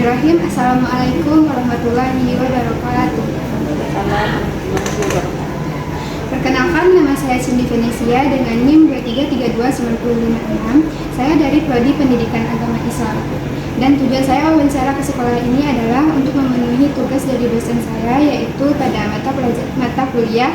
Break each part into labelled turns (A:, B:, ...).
A: Bismillahirrahmanirrahim. Assalamualaikum warahmatullahi wabarakatuh. Perkenalkan, nama saya Cindy Venesia dengan NIM 23329556. Saya dari Prodi Pendidikan Agama Islam. Dan tujuan saya wawancara ke sekolah ini adalah untuk memenuhi tugas dari dosen saya, yaitu pada mata kuliah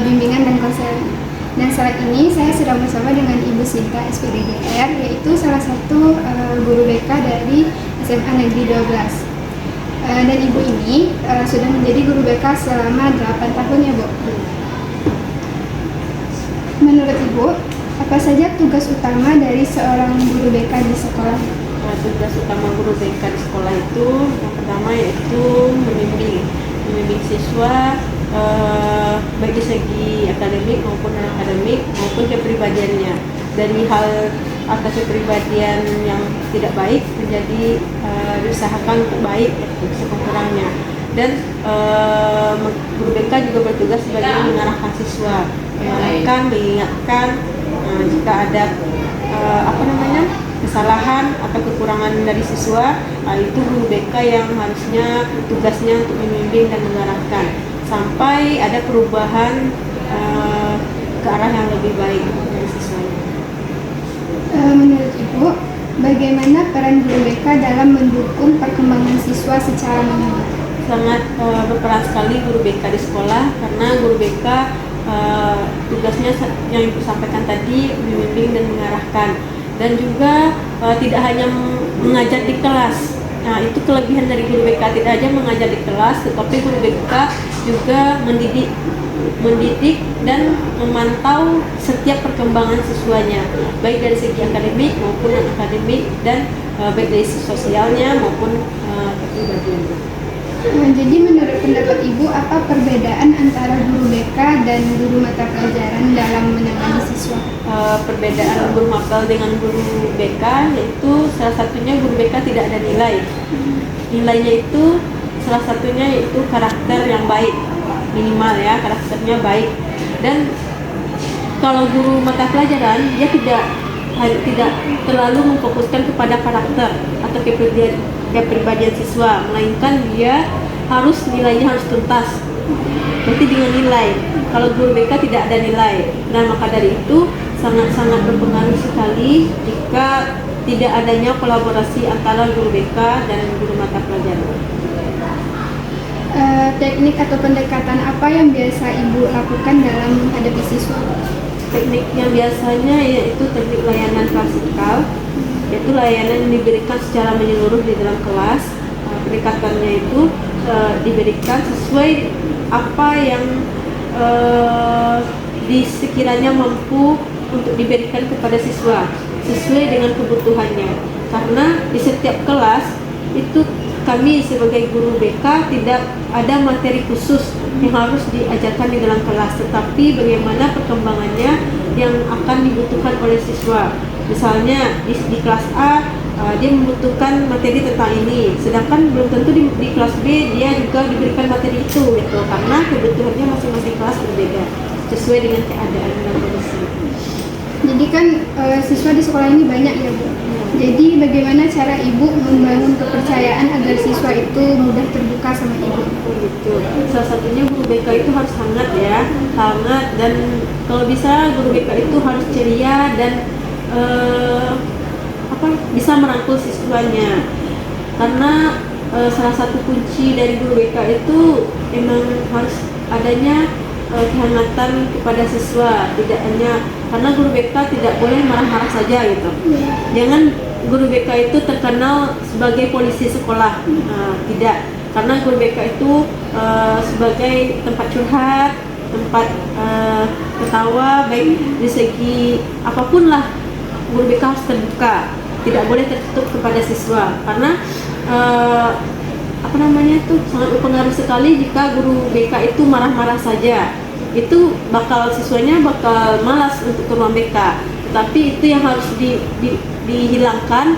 A: bimbingan dan konseling. Dan saat ini saya sedang bersama dengan Ibu Sinta SPDGR, yaitu salah satu guru BK dari SMA Negeri 12. Dan Ibu ini sudah menjadi guru BK selama 8 tahun ya, Bu. Menurut Ibu, apa saja tugas utama dari seorang guru BK di sekolah?
B: Tugas utama guru BK di sekolah itu yang pertama yaitu membimbing siswa baik di segi akademik maupun non akademik maupun kepribadiannya, dari hal atas kepribadian yang tidak baik menjadi diusahakan untuk baik sekurang-kurangnya. Dan guru BK juga bertugas sebagai mengarahkan siswa, mengingatkan jika ada kesalahan atau kekurangan dari siswa, itu guru BK yang harusnya tugasnya untuk membimbing dan mengarahkan sampai ada perubahan ke arah yang lebih baik dari siswanya.
A: Menurut Ibu, bagaimana peran guru BK dalam mendukung perkembangan siswa secara menyeluruh?
B: Sangat berperan sekali guru BK di sekolah, karena guru BK tugasnya yang Ibu sampaikan tadi membimbing dan mengarahkan, dan juga tidak hanya mengajar di kelas. Nah, itu kelebihan dari guru BK, tidak hanya mengajar di kelas, tetapi guru BK juga mendidik dan memantau setiap perkembangan siswanya, baik dari segi akademik maupun non akademik, dan baik dari sosialnya maupun kepribadiannya.
A: Jadi menurut pendapat Ibu, apa perbedaan antara guru BK dan guru mata pelajaran dalam menangani siswa?
B: Perbedaan guru mapel dengan guru BK yaitu salah satunya guru BK tidak ada nilai. Nilainya itu salah satunya yaitu karakter yang baik, minimal ya, karakternya baik. Dan kalau guru mata pelajaran dia tidak terlalu memfokuskan kepada karakter atau kepribadian siswa, melainkan dia nilainya harus tuntas, berarti dengan nilai. Kalau guru BK tidak ada nilai, nah maka dari itu sangat-sangat berpengaruh sekali jika tidak adanya kolaborasi antara guru BK dan guru mata pelajaran.
A: Teknik atau pendekatan apa yang biasa Ibu lakukan dalam menghadapi siswa?
B: Teknik yang biasanya yaitu teknik layanan klasikal, yaitu layanan yang diberikan secara menyeluruh di dalam kelas. Pendekatannya itu diberikan sesuai apa yang sekiranya mampu untuk diberikan kepada siswa, sesuai dengan kebutuhannya. Karena di setiap kelas itu kami sebagai guru BK tidak ada materi khusus yang harus diajarkan di dalam kelas, tetapi bagaimana perkembangannya yang akan dibutuhkan oleh siswa. Misalnya di kelas A dia membutuhkan materi tentang ini, sedangkan belum tentu di kelas B dia juga diberikan materi itu, gitu, karena kebutuhannya masing-masing kelas berbeda sesuai dengan keadaan dan kondisi.
A: Jadi kan siswa di sekolah ini banyak ya, Bu. Jadi bagaimana cara Ibu membangun kepercayaan agar siswa itu mudah terbuka sama Ibu?
B: Gitu. Salah satunya guru BK itu harus hangat ya, hangat, dan kalau bisa guru BK itu harus ceria dan bisa merangkul siswanya. Karena salah satu kunci dari guru BK itu memang harus adanya kehangatan kepada siswa, tidak hanya karena guru BK tidak boleh marah-marah saja gitu. Jangan guru BK itu terkenal sebagai polisi sekolah, tidak. Karena guru BK itu sebagai tempat curhat, tempat ketawa, baik di segi apapun lah, guru BK harus terbuka, tidak boleh tertutup kepada siswa. Karena sangat berpengaruh sekali jika guru BK itu marah-marah saja, itu siswanya bakal malas untuk ke ruang BK. Tapi itu yang harus dihilangkan,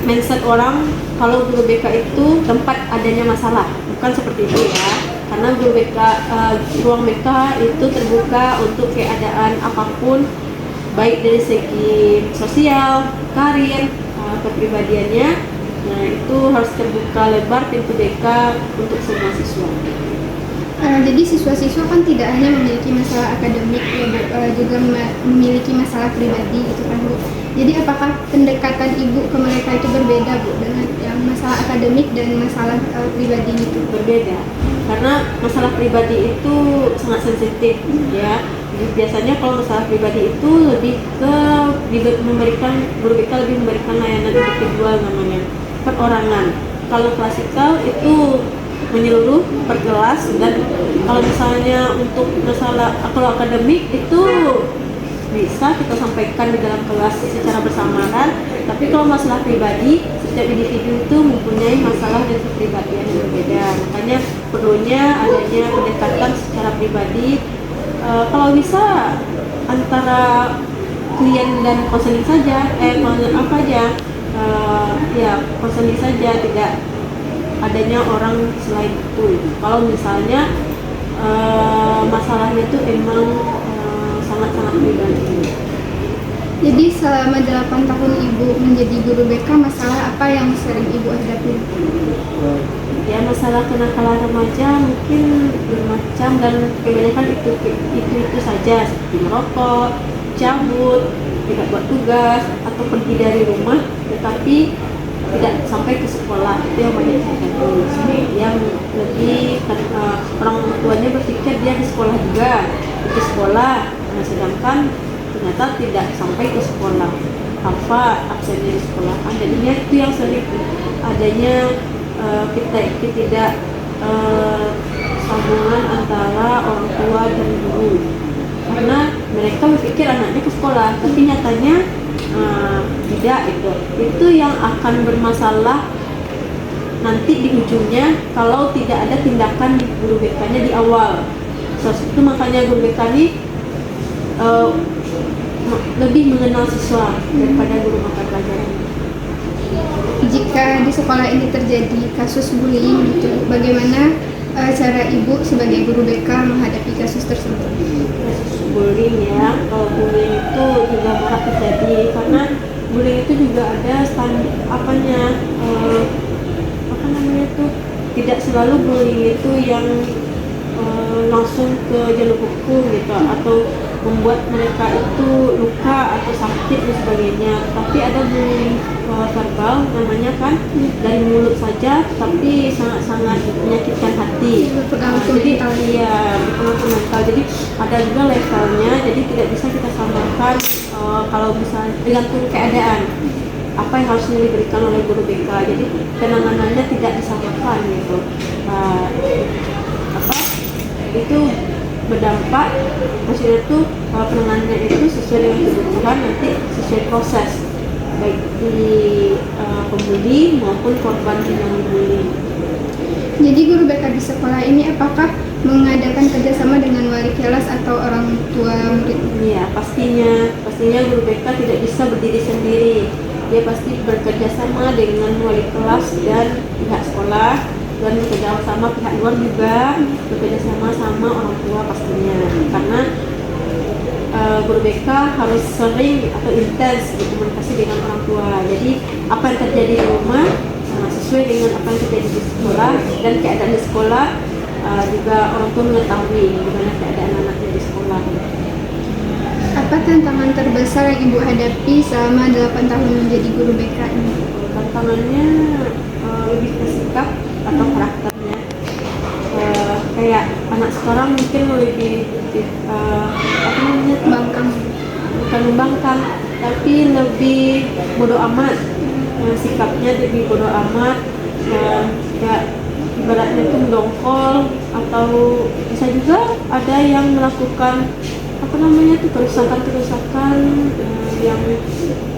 B: mindset orang kalau guru BK itu tempat adanya masalah, bukan seperti itu ya. Karena ruang BK itu terbuka untuk keadaan apapun, baik dari segi sosial, karir, kepribadiannya, Nah, itu harus terbuka lebar pintu BK untuk semua siswa.
A: Jadi siswa-siswa kan tidak hanya memiliki masalah akademik ya Bu, juga memiliki masalah pribadi gitu kan Bu. Jadi apakah pendekatan Ibu ke mereka itu berbeda Bu dengan yang masalah akademik dan masalah pribadi itu?
B: Berbeda, karena masalah pribadi itu sangat sensitif ya. Jadi biasanya kalau masalah pribadi itu lebih ke memberikan, guru BK lebih memberikan layanan individual namanya, perorangan. Kalau klasikal itu menyeluruh per kelas, dan kalau misalnya untuk masalah kalau akademik itu bisa kita sampaikan di dalam kelas secara bersamaan. Tapi kalau masalah pribadi, setiap individu itu mempunyai masalah dan kepribadian yang berbeda, makanya perlunya adanya pendekatan secara pribadi. Kalau bisa antara klien dan konseling saja, konseling saja, tidak adanya orang selain itu. Kalau misalnya masalahnya itu emang sangat-sangat pribadi.
A: Jadi selama 8 tahun Ibu menjadi guru BK, masalah apa yang sering Ibu hadapi?
B: Ya, masalah kenakalan remaja mungkin bermacam, dan kebanyakan itu saja, seperti merokok, cabut, tidak buat tugas, atau pergi dari rumah tetapi tidak sampai ke sekolah. Itu yang banyak terjadi. Yang lebih orang tuanya berpikir dia di sekolah juga, di sekolah, sedangkan ternyata tidak sampai ke sekolah, apa absennya di sekolah. Jadinya itu yang sering adanya kita tidak sambungan antara orang tua dan guru, karena mereka berpikir anaknya ke sekolah, tapi nyatanya tidak. Itu yang akan bermasalah nanti di ujungnya kalau tidak ada tindakan di guru BK-nya di awal. Itu makanya guru BK ini lebih mengenal siswa daripada guru mata pelajaran.
A: Jika di sekolah ini terjadi kasus bullying gitu, bagaimana cara Ibu sebagai guru BK menghadapi kasus tersebut?
B: Kasus bullying ya, kalau bullying itu juga marak terjadi, karena bullying itu juga ada tidak selalu bullying itu yang langsung ke jalur hukum gitu, atau membuat mereka itu luka atau sakit dan sebagainya. Tapi ada bullying verbal namanya kan, dari mulut saja tapi sangat-sangat menyakitkan hati. Jadi iya, berpengaruh mental. Jadi ada juga levelnya, jadi tidak bisa kita samakan. Kalau misalnya tergantung keadaan apa yang harus diberikan oleh guru BK, jadi penanganannya tidak disamakan gitu. Itu berdampak, maksudnya itu penanganannya itu sesuai dengan kebutuhan, nanti sesuai proses baik di pembuli maupun korban yang dibully.
A: Jadi guru BK di sekolah ini apakah mengadakan kerjasama dengan wali kelas atau orang tua murid?
B: Iya, pastinya guru BK tidak bisa berdiri sendiri. Dia pasti bekerja sama dengan wali kelas dan pihak sekolah, dan bekerja sama pihak luar juga, bekerja sama orang tua pastinya. Karena guru BK harus sering atau intens berkomunikasi dengan orang tua. Jadi apa yang terjadi di rumah sesuai dengan apa yang terjadi di sekolah, dan keadaan di sekolah juga orang tua mengetahui bagaimana keadaan anaknya di sekolah.
A: Apa tantangan terbesar yang Ibu hadapi selama 8 tahun menjadi guru BK ini?
B: Tantangannya lebih ke sikap atau karakternya. Kayak anak sekarang mungkin lebih
A: Bangkang.
B: bukan membangkang, tapi lebih bodoh amat. Sikapnya lebih bodoh amat, kayak ibaratnya itu mendongkol, atau bisa juga ada yang melakukan kerusakan yang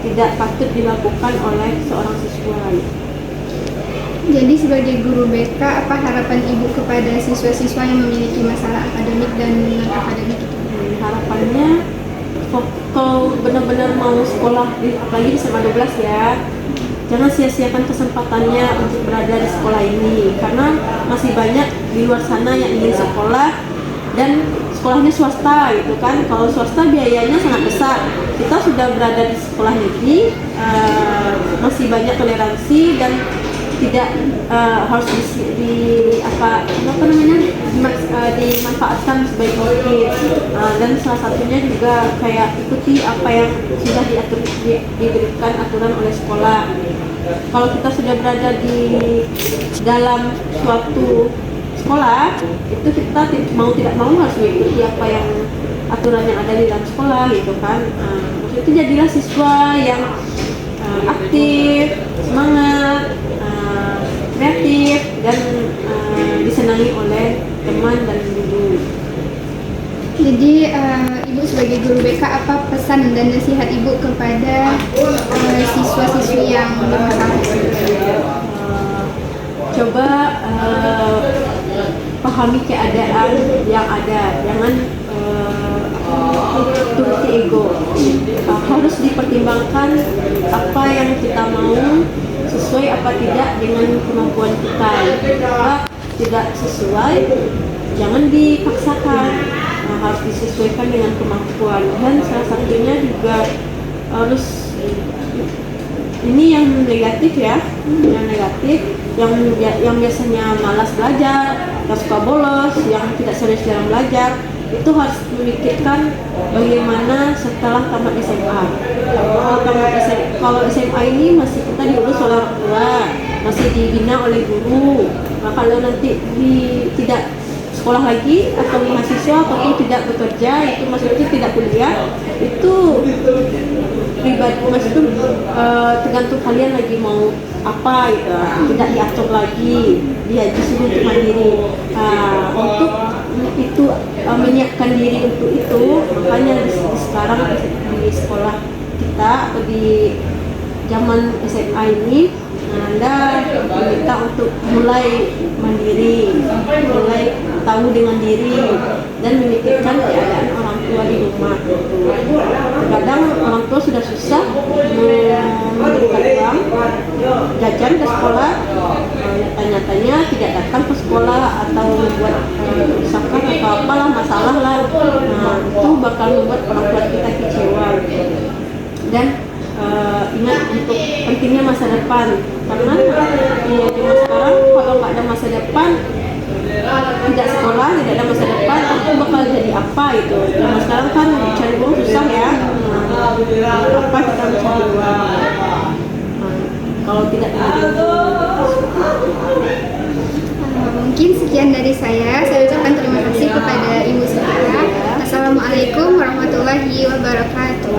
B: tidak patut dilakukan oleh seorang siswa.
A: Jadi sebagai guru BK, apa harapan Ibu kepada siswa-siswa yang memiliki masalah akademik dan non-akademik itu?
B: Harapannya kalau benar-benar mau sekolah, apalagi di SMA 12 ya, jangan sia-siakan kesempatannya untuk berada di sekolah ini, karena masih banyak di luar sana yang ingin sekolah dan sekolahnya swasta gitu kan. Kalau swasta biayanya sangat besar. Kita sudah berada di sekolah negeri, masih banyak toleransi dan tidak harus dimanfaatkan sebaik mungkin. Dan salah satunya juga kayak ikuti apa yang sudah diberikan aturan oleh sekolah. Kalau kita sudah berada di dalam suatu sekolah, itu kita mau tidak mau harus mengikuti apa yang aturan yang ada di dalam sekolah gitu kan. Maksudnya itu jadilah siswa yang aktif, semangat, kreatif, dan disenangi oleh teman dan guru.
A: Jadi Ibu sebagai guru BK, apa pesan dan nasihat Ibu kepada siswa-siswi yang bermasalah?
B: Coba pahami keadaan yang ada, jangan turuti ego. Harus dipertimbangkan apa yang kita mau sesuai apa tidak dengan kemampuan kita. Jika tidak sesuai, jangan dipaksakan. Harus disesuaikan dengan kemampuan. Dan salah satunya juga harus, ini yang negatif ya, yang biasanya malas belajar, yang suka bolos, yang tidak serius dalam belajar, itu harus memikirkan bagaimana setelah tamat SMA. Kalau SMA ini masih kita diurus oleh orang tua, masih dibina oleh guru. Nah, kalau nanti tidak sekolah lagi atau mahasiswa ataupun tidak bekerja, itu maksudnya tidak kuliah, itu pribadi, maksudnya tergantung kalian lagi mau apa gitu, tidak diatur lagi, dia disuruh untuk mandiri. Untuk itu menyiapkan diri untuk itu, makanya sekarang di sekolah kita atau di zaman SMA ini, Anda diminta untuk mulai mandiri, mulai tahu dengan diri, dan memikirkan keadaan orang tua di rumah. Terkadang orang tua sudah susah memberikan uang jajan ke sekolah, tanya-tanya tidak datang ke sekolah atau membuat kerusakan atau apalah masalah lah. Itu bakal membuat orang tua kita kecewa. Dan ingat untuk pentingnya masa depan, karena di zaman sekarang kalau nggak ada masa depan, tidak sekolah, tidak ada masa depan, aku bakal jadi apa itu. Zaman sekarang kan cari uang susah ya, apa kita mencari uang kalau tidak
A: Mungkin sekian dari saya ucapkan terima kasih kepada Ibu Sarah. Assalamualaikum warahmatullahi wabarakatuh.